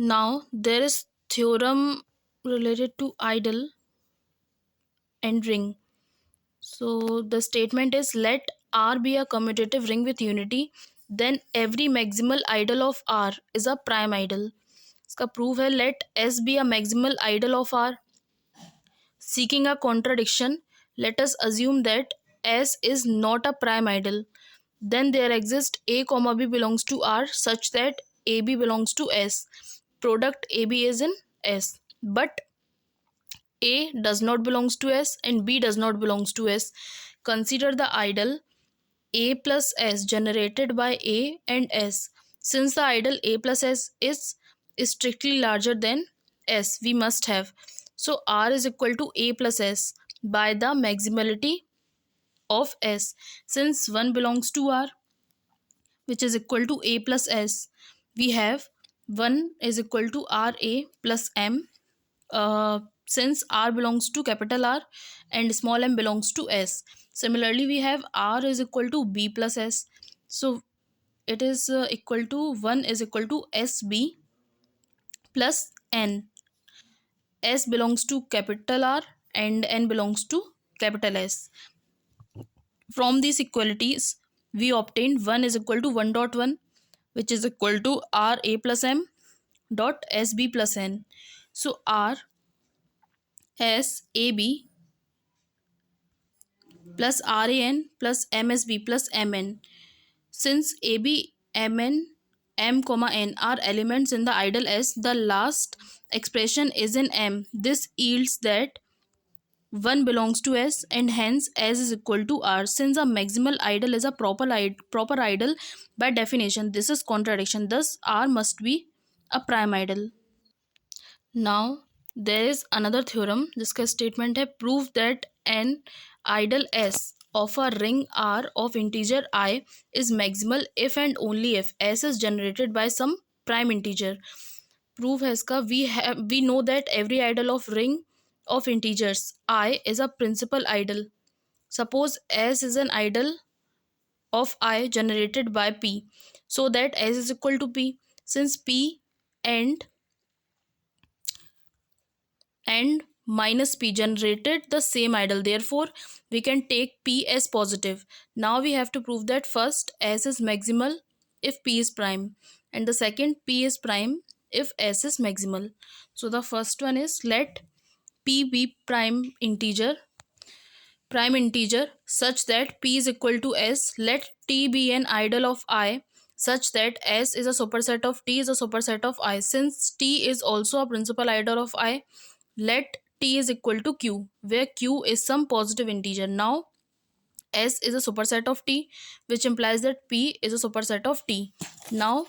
Now there is theorem related to idle and ring. So the statement is, let R be a commutative ring with unity, then every maximal idle of R is a prime idle. इसका proof है, let S be a maximal idle of R. Seeking a contradiction, let us assume that S is not a prime idle. Then there exists A comma B belongs to R such that AB belongs to S. Product AB is in S. But A does not belongs to S and B does not belongs to S. Consider the idle A plus S generated by A and S. Since the idle A plus S is strictly larger than S, we must have. So R is equal to A plus S by the maximality of S. Since 1 belongs to R, which is equal to A plus S, we have 1 is equal to RA plus M. Since R belongs to capital R and small m belongs to S. Similarly, we have R is equal to B plus S. So it is equal to 1 is equal to SB plus N. S belongs to capital R and N belongs to capital S. From these equalities, we obtained 1 is equal to 1 dot 1, which is equal to RA plus M dot SB plus N. So R S AB plus RAN plus MSB plus MN. Since AB, MN, M, N are elements in the idle S, the last expression is in M. This yields that 1 belongs to S and hence S is equal to R. Since a maximal idle is a proper idle by definition, this is contradiction. Thus, R must be a prime idle. Now there is another theorem जिसका statement है, prove that an idle S of a ring R of integer I is maximal if and only if S is generated by some prime integer. Proof है इसका, we know that every idle of ring of integers I is a principal idle. Suppose S is an idle of I generated by P, so that S is equal to P. Since P and minus P generated the same idle, therefore we can take P as positive. Now we have to prove that first S is maximal if P is prime, and the second P is prime if S is maximal. So the first one is, let P be prime integer such that P is equal to S. Let T be an idle of I such that S is a superset of T is a superset of I. Since T is also a principal idle of I, let T is equal to Q, where Q is some positive integer. Now S is a superset of T, which implies that P is a superset of T. Now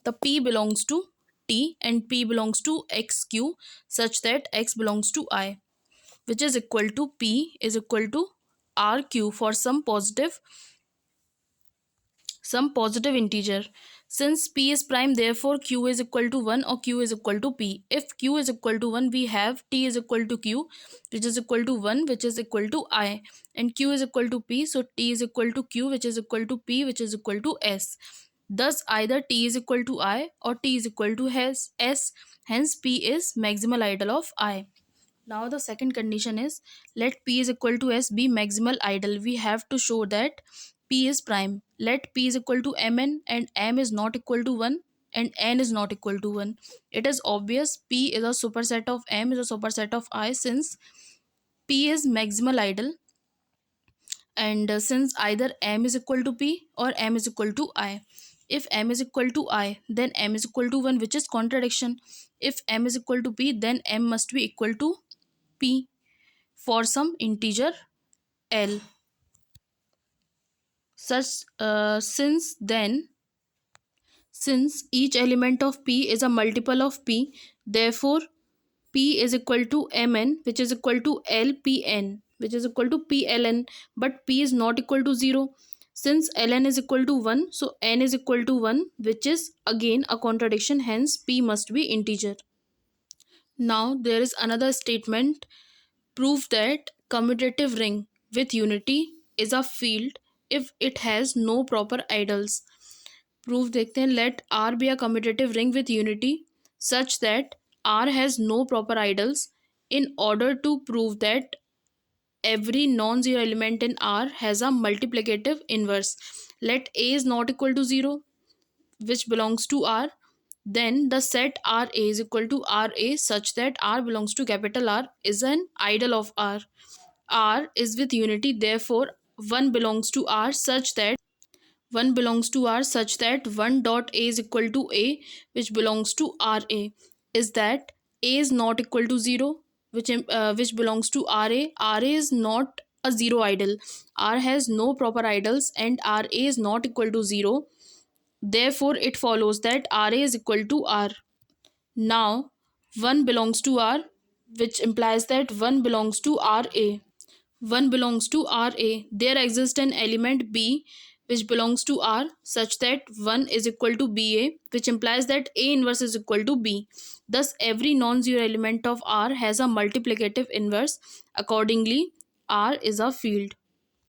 the P belongs to T and P belongs to XQ such that X belongs to I, which is equal to P is equal to RQ for some positive integer. Since P is prime, therefore Q is equal to 1 or Q is equal to P. If Q is equal to 1, we have T is equal to Q, which is equal to 1, which is equal to I, and Q is equal to P, so T is equal to Q, which is equal to P, which is equal to S. Thus either T is equal to I or T is equal to S, hence P is maximal idle of I. Now the second condition is, let P is equal to S be maximal idle. We have to show that P is prime. Let P is equal to Mn and M is not equal to 1 and N is not equal to 1. It is obvious P is a superset of M is a superset of I, since P is maximal idle, and since either M is equal to P or M is equal to I. If M is equal to I, then M is equal to 1, which is contradiction. If M is equal to P, then M must be equal to P for some integer L. Since each element of P is a multiple of P, therefore P is equal to Mn, which is equal to Lpn, which is equal to Pln, but P is not equal to 0. Since Ln is equal to 1, so N is equal to 1, which is again a contradiction, hence P must be integer. Now there is another statement, prove that commutative ring with unity is a field if it has no proper idols. Proof देखते हैं, let R be a commutative ring with unity such that R has no proper ideals. In order to prove that every non-zero element in R has a multiplicative inverse, let A is not equal to 0, which belongs to R. Then the set RA is equal to RA such that R belongs to capital R is an idol of R. R is with unity, therefore 1 belongs to R such that 1 dot A is equal to A, which belongs to RA, is that A is not equal to 0, which belongs to RA. RA is not a zero idol. R has no proper idols and RA is not equal to 0. Therefore, it follows that RA is equal to R. Now, 1 belongs to R, which implies that 1 belongs to RA. 1 belongs to RA. There exists an element B which belongs to R such that 1 is equal to BA, which implies that A inverse is equal to B. Thus, every non-zero element of R has a multiplicative inverse. Accordingly, R is a field.